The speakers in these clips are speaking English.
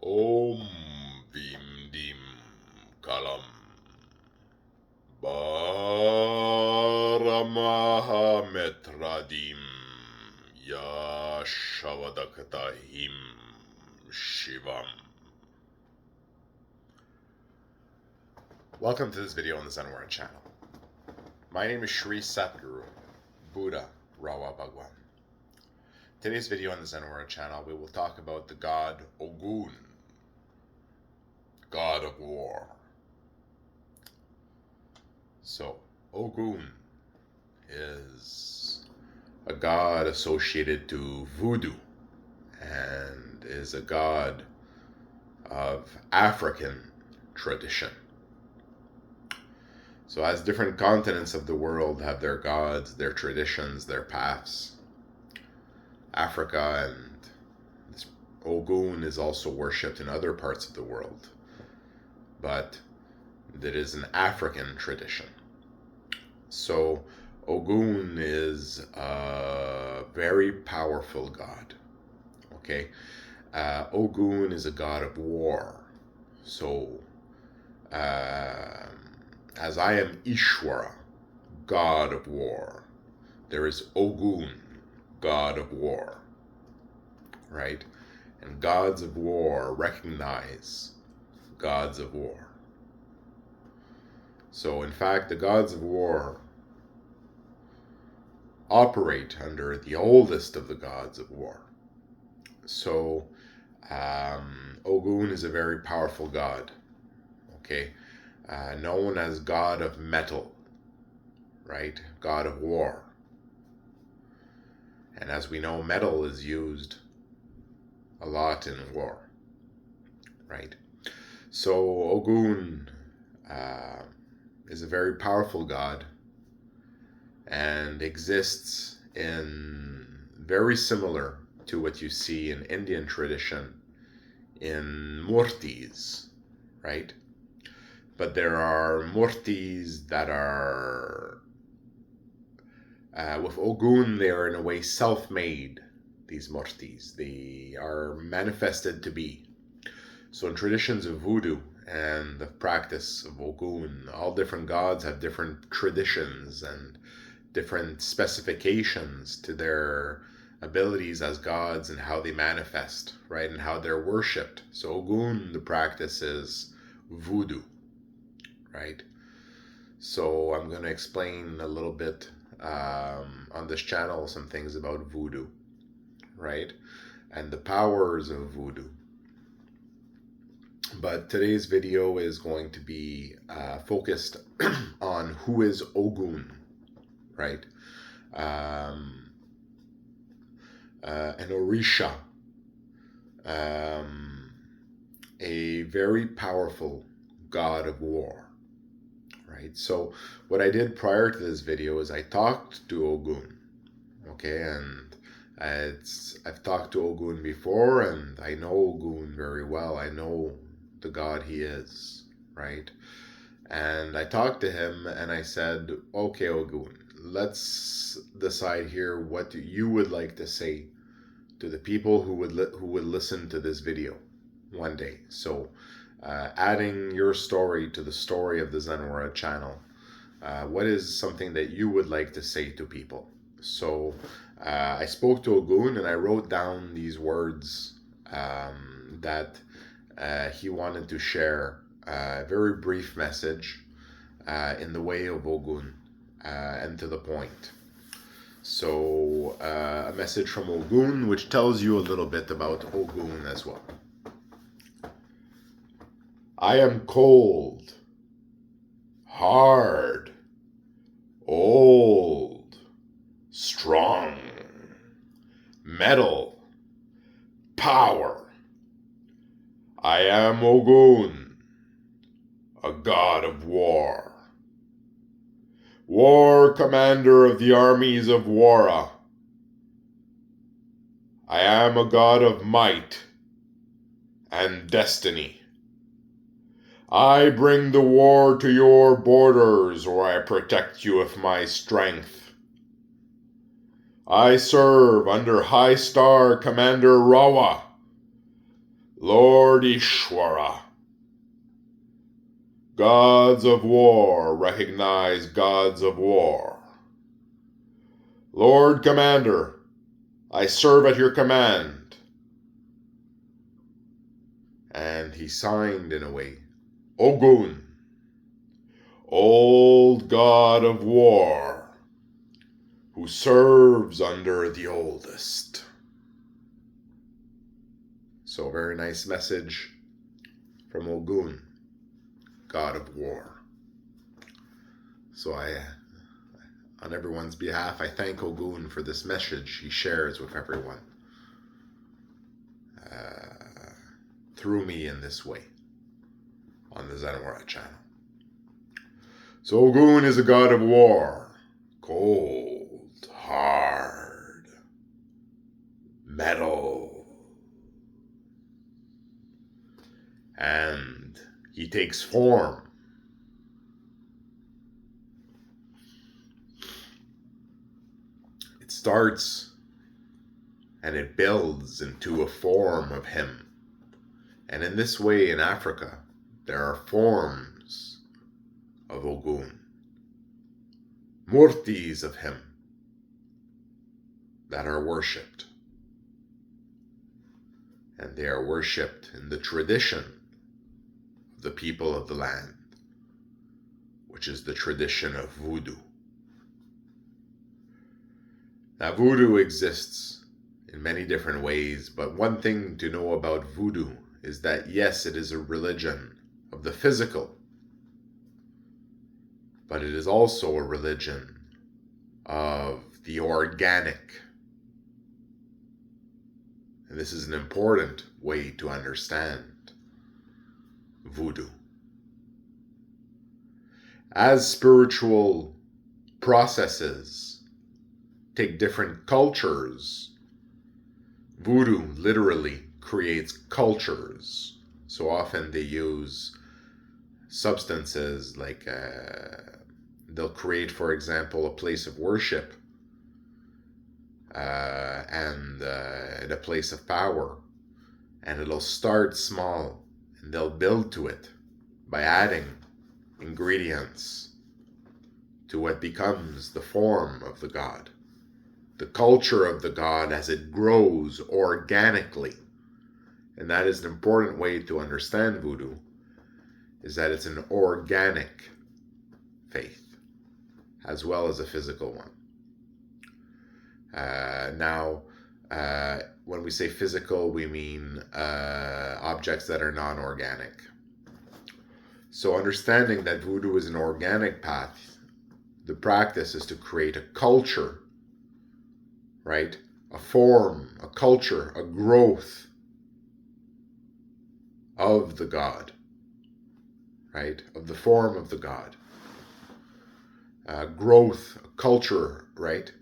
Om Vim Dim Kalam Baramahametradim Yashavadakatahim Shivam. Welcome to this video on the Zen World channel. My name is Shri Satguru, Buddha Rawa Bhagwan. Today's video on the Zen World channel, we will talk about the god Ogun, god of war. So, Ogun is a god associated to Voodoo and is a god of African tradition. So as different continents of the world have their gods, their traditions, their paths, Africa and this Ogun is also worshipped in other parts of the world, but that is an African tradition. So Ogun is a very powerful god. Okay, Ogun is a god of war. So as I am Ishwara, god of war, there is Ogun, god of war, right? And gods of war recognize gods of war. So in fact, the gods of war operate under the oldest of the gods of war. So Ogun is a very powerful god, okay? Known as god of metal, right? God of war. And as we know, metal is used a lot in war, right? So Ogun is a very powerful god and exists in very similar to what you see in Indian tradition in murtis, right? But there are murtis that are with Ogun, they are in a way self-made, these murtis. They are manifested to be. So in traditions of Voodoo and the practice of Ogun, all different gods have different traditions and different specifications to their abilities as gods and how they manifest, right? And how they're worshipped. So Ogun, the practice is Voodoo, right? So I'm going to explain a little bit on this channel some things about Voodoo, right? And the powers of Voodoo. But today's video is going to be focused on who is Ogun, right? An Orisha, a very powerful god of war. Right. So what I did prior to this video is I talked to Ogun, okay, and I've talked to Ogun before, and I know Ogun very well. I know the god he is, right? And I talked to him and I said, okay, Ogun, let's decide here what you would like to say to the people who would listen to this video one day. So adding your story to the story of the Zen World channel. What is something that you would like to say to people? So I spoke to Ogun and I wrote down these words that he wanted to share. A very brief message in the way of Ogun and to the point. So a message from Ogun which tells you a little bit about Ogun as well. I am cold, hard, old, strong, metal, power. I am Ogun, a god of war. War commander of the armies of Wara. I am a god of might and destiny. I bring the war to your borders, or I protect you with my strength. I serve under High Star Commander Rawa, Lord Ishwara. Gods of war recognize gods of war. Lord Commander, I serve at your command. And he signed in a way, Ogun, old god of war, who serves under the oldest. So a very nice message from Ogun, god of war. So on everyone's behalf, I thank Ogun for this message he shares with everyone through me in this way on the Zenwara channel. So Ogun is a god of war, cold, hard, metal, and he takes form. It starts and it builds into a form of him. And in this way in Africa, there are forms of Ogun, murtis of him that are worshipped. And they are worshipped in the tradition of the people of the land, which is the tradition of Voodoo. Now, Voodoo exists in many different ways, but one thing to know about Voodoo is that, yes, it is a religion of the physical, but it is also a religion of the organic. And this is an important way to understand Voodoo. As spiritual processes take different cultures, Voodoo literally creates cultures. So often they use substances like they'll create, for example, a place of worship and a place of power, and it'll start small and they'll build to it by adding ingredients to what becomes the form of the god, the culture of the god as it grows organically. And that is an important way to understand Voodoo, is that it's an organic faith as well as a physical one. When we say physical, we mean objects that are non-organic. So understanding that Voodoo is an organic path, the practice is to create a culture, right? A form, a culture, a growth of the god, right? Of the form of the god. Growth, culture, right?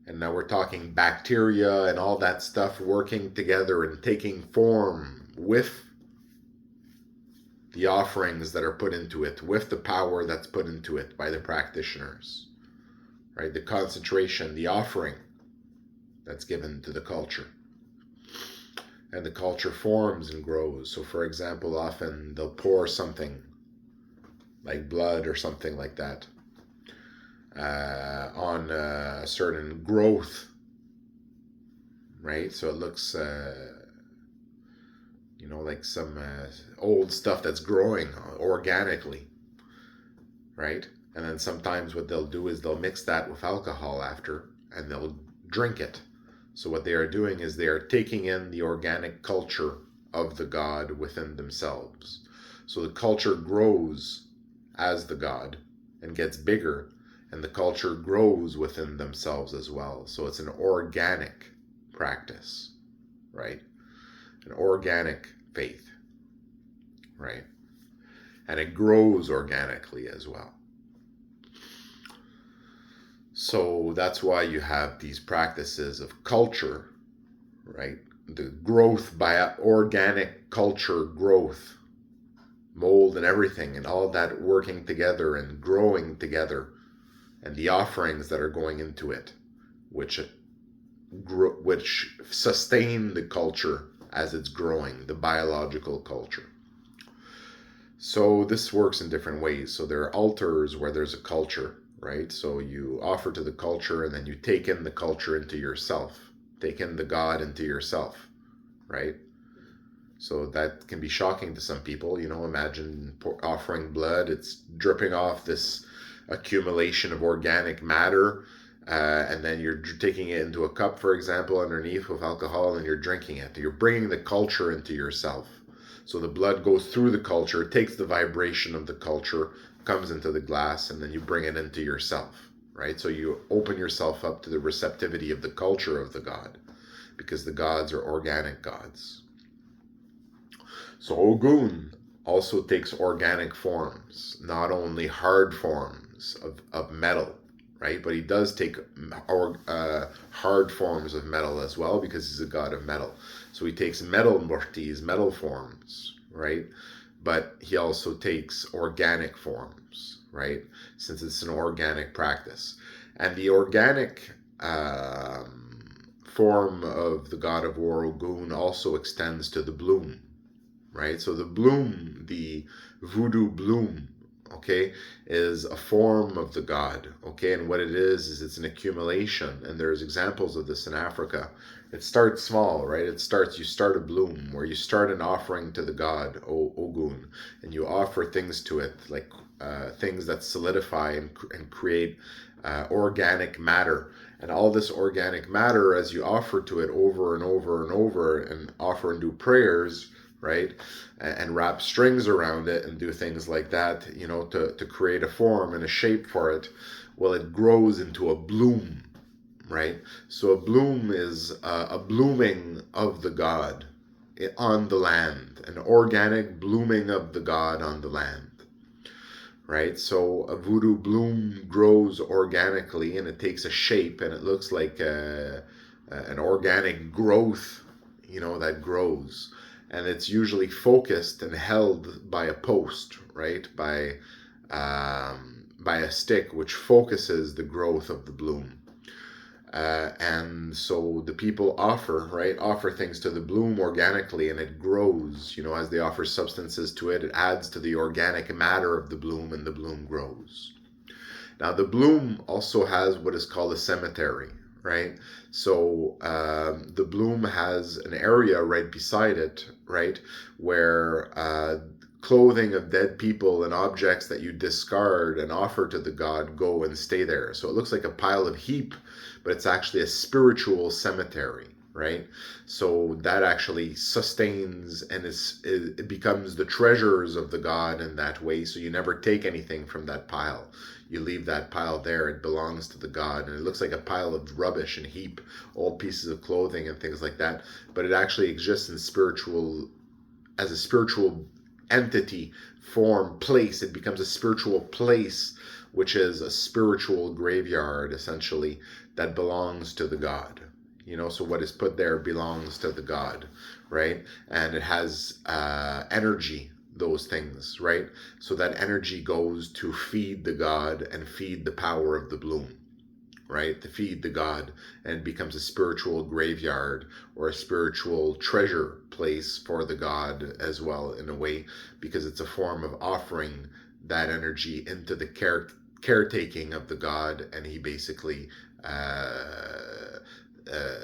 And now we're talking bacteria and all that stuff working together and taking form with the offerings that are put into it, with the power that's put into it by the practitioners, right? The concentration, the offering that's given to the culture. And the culture forms and grows. So for example, often they'll pour something like blood or something like that on a certain growth, right? So it looks, like some old stuff that's growing organically, right? And then sometimes what they'll do is they'll mix that with alcohol after, and they'll drink it. So what they are doing is they are taking in the organic culture of the god within themselves. So the culture grows as the god and gets bigger, and the culture grows within themselves as well. So it's an organic practice, right? An organic faith, right? And it grows organically as well. So that's why you have these practices of culture, right? The growth by organic culture growth, mold and everything, and all that working together and growing together, and the offerings that are going into it, which sustain the culture as it's growing, the biological culture. So this works in different ways. So there are altars where there's a culture, right? So you offer to the culture and then you take in the culture into yourself, take in the God into yourself, right? So that can be shocking to some people. Imagine offering blood, it's dripping off this accumulation of organic matter, and then you're taking it into a cup, for example, underneath with alcohol, and you're drinking it. You're bringing the culture into yourself. So the blood goes through the culture, takes the vibration of the culture, comes into the glass, and then you bring it into yourself, right? So you open yourself up to the receptivity of the culture of the God, because the gods are organic gods. So Ogun also takes organic forms, not only hard forms of metal, right? But he does take hard forms of metal as well, because he's a god of metal. So he takes metal murtis, metal forms, right? But he also takes organic forms, right? Since it's an organic practice. And the organic form of the god of war, Ogun, also extends to the bloom, right? So the bloom, the voodoo bloom, okay, is a form of the god, okay? And what it is it's an accumulation, and there's examples of this in Africa. It starts small, right? You start a bloom where you start an offering to the god, Ogun, and you offer things to it, like things that solidify and create organic matter. And all this organic matter, as you offer to it over and over and over, and offer and do prayers, right, and wrap strings around it and do things like that, to create a form and a shape for it, well, it grows into a bloom, right? So a bloom is a blooming of the god on the land, an organic blooming of the god on the land, right? So a voodoo bloom grows organically, and it takes a shape, and it looks like an organic growth, that grows. And it's usually focused and held by a post, right? By a stick, which focuses the growth of the bloom. And so the people offer things to the bloom organically, and it grows, as they offer substances to it, it adds to the organic matter of the bloom, and the bloom grows. Now, the bloom also has what is called a cemetery, right? So the bloom has an area right beside it, right, where clothing of dead people and objects that you discard and offer to the god go and stay there. So it looks like a pile of heap, but it's actually a spiritual cemetery, right? So that actually sustains, and it becomes the treasures of the god in that way. So you never take anything from that pile. You leave that pile there. It belongs to the god, and it looks like a pile of rubbish and heap, old pieces of clothing and things like that. But it actually exists as a spiritual entity, form, place. It becomes a spiritual place, which is a spiritual graveyard, essentially, that belongs to the god. So what is put there belongs to the god, right? And it has energy, those things, right? So that energy goes to feed the god and feed the power of the bloom, right? To feed the god, and becomes a spiritual graveyard or a spiritual treasure place for the god as well, in a way, because it's a form of offering that energy into the caretaking of the god, and he basically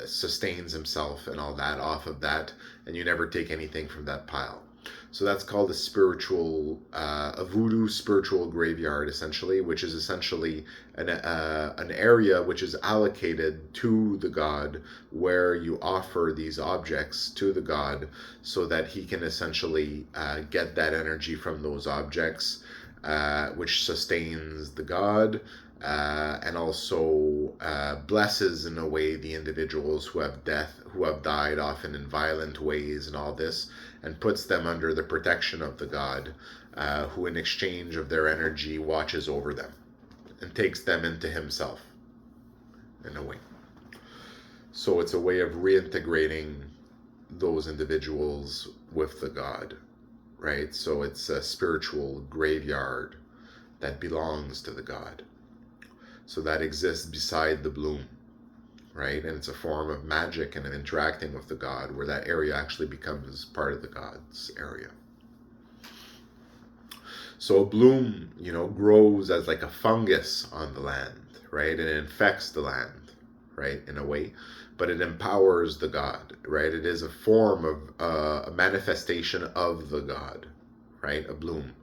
sustains himself and all that off of that, and you never take anything from that pile. So that's called a voodoo spiritual graveyard, essentially, which is essentially an area which is allocated to the god, where you offer these objects to the god, so that he can essentially get that energy from those objects, which sustains the god, and also blesses, in a way, the individuals who have died, often in violent ways and all this, and puts them under the protection of the god, who in exchange of their energy watches over them and takes them into himself, in a way. So it's a way of reintegrating those individuals with the god, right? So it's a spiritual graveyard that belongs to the god. So that exists beside the bloom. right? And it's a form of magic and of interacting with the god, where that area actually becomes part of the god's area. So a bloom, grows as like a fungus on the land, right? And it infects the land, right, in a way, but it empowers the god, right? It is a form of a manifestation of the god, right? A bloom.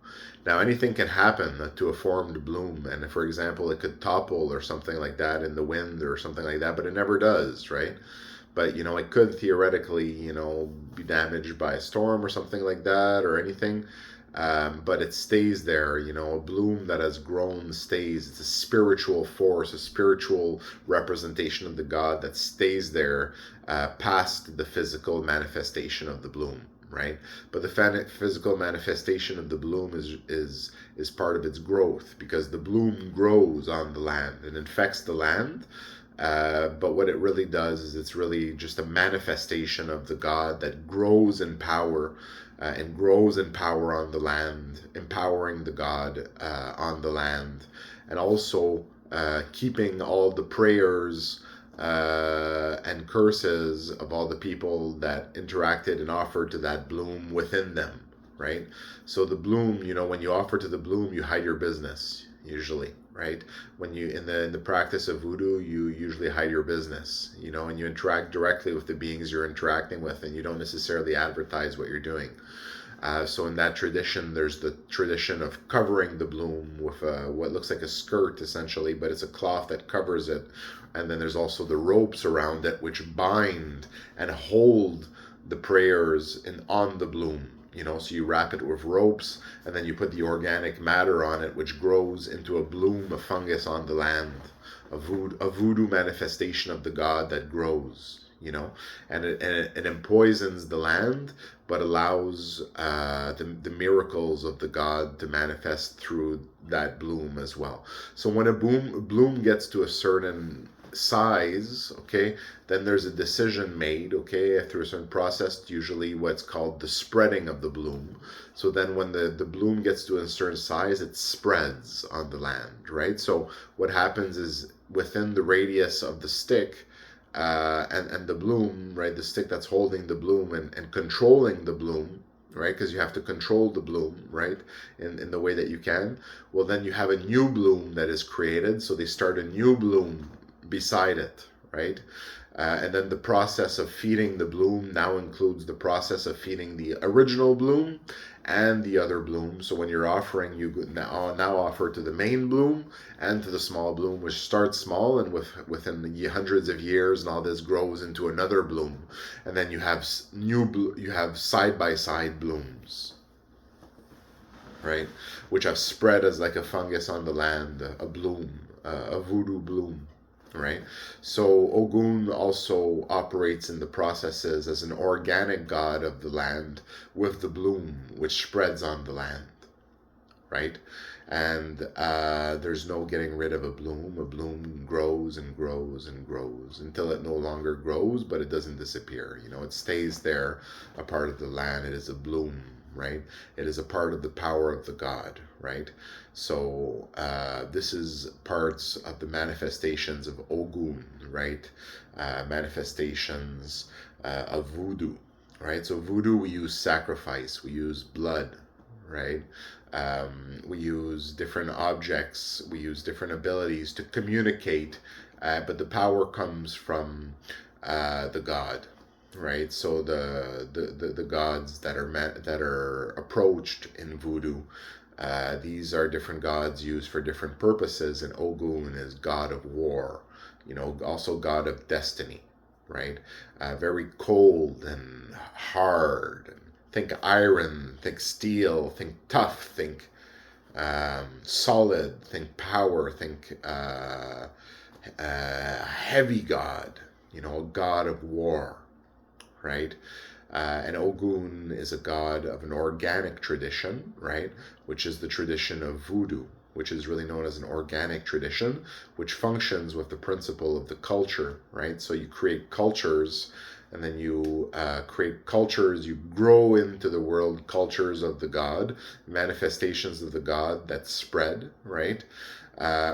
Now, anything can happen to a formed bloom, and for example, it could topple or something like that in the wind or something like that, but it never does, right? But it could theoretically, be damaged by a storm or something like that or anything. But it stays there. A bloom that has grown stays. It's a spiritual force, a spiritual representation of the god that stays there past the physical manifestation of the bloom, right? But the physical manifestation of the bloom is part of its growth, because the bloom grows on the land and infects the land. But what it really does is it's really just a manifestation of the God that grows in power and grows in power on the land, empowering the God on the land, and also keeping all the prayers and curses of all the people that interacted and offered to that bloom within them, right? So the bloom, when you offer to the bloom, you hide your business usually, right? When you in the practice of voodoo, you usually hide your business, and you interact directly with the beings you're interacting with, and you don't necessarily advertise what you're doing. So in that tradition, there's the tradition of covering the bloom with what looks like a skirt, essentially, but it's a cloth that covers it. And then there's also the ropes around it, which bind and hold the prayers on the bloom. So you wrap it with ropes, and then you put the organic matter on it, which grows into a bloom, a fungus on the land, a voodoo manifestation of the god that grows, and it empoisons the land, but allows the miracles of the god to manifest through that bloom as well. So when a bloom gets to a certain size, okay, then there's a decision made, okay, through a certain process, usually what's called the spreading of the bloom. So then when the bloom gets to a certain size, it spreads on the land, right? So what happens is within the radius of the stick and the bloom, right, the stick that's holding the bloom and controlling the bloom, right, because you have to control the bloom, right, in the way that you can, well, then you have a new bloom that is created, so they start a new bloom beside it, right? And then the process of feeding the bloom now includes the process of feeding the original bloom and the other bloom. So when you're offering, you now offer to the main bloom and to the small bloom, which starts small, and within the hundreds of years and all this grows into another bloom. And then you have side by side blooms, right, which have spread as like a fungus on the land, a bloom, a voodoo bloom. Right? So Ogun also operates in the processes as an organic god of the land with the bloom, which spreads on the land, right? And there's no getting rid of a bloom. A bloom grows and grows and grows until it no longer grows, but it doesn't disappear. It stays there, a part of the land. It is a bloom, right? It is a part of the power of the god, right? So this is parts of the manifestations of Ogun, right? Manifestations of voodoo, right? So voodoo, we use sacrifice, we use blood, right? We use different objects, we use different abilities to communicate, but the power comes from the god, right? So the gods that are approached in voodoo, these are different gods used for different purposes, and Ogun is god of war, also god of destiny, right? Very cold and hard. Think iron, think steel, think tough, think solid, think power, think heavy god, a god of war, right? And Ogun is a god of an organic tradition, right? Which is the tradition of voodoo, which is really known as an organic tradition, which functions with the principle of the culture, right? So you create cultures, and then you create cultures, you grow into the world cultures of the god, manifestations of the god that spread, right?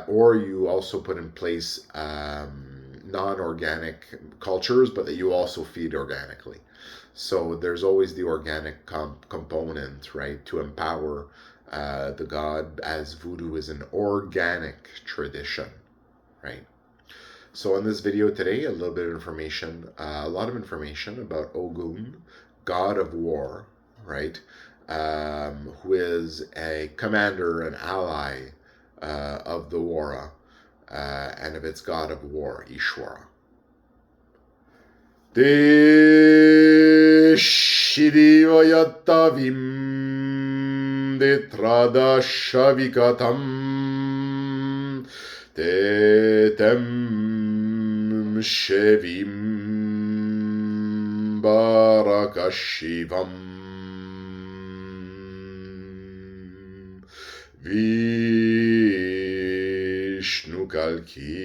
Or you also put in place non-organic cultures, but that you also feed organically. So there's always the organic component, right, to empower the god, as voodoo is an organic tradition, right? So in this video today, a little bit of information, a lot of information about Ogun, god of war, right? Who is a commander, an ally of the Wara, and of its god of war, Ishwara. De Shirivayatavim de Tradashavikatam Te Tem Shevim Barakashivam Vishnu Kalki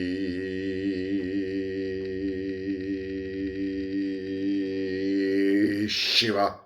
Shiva.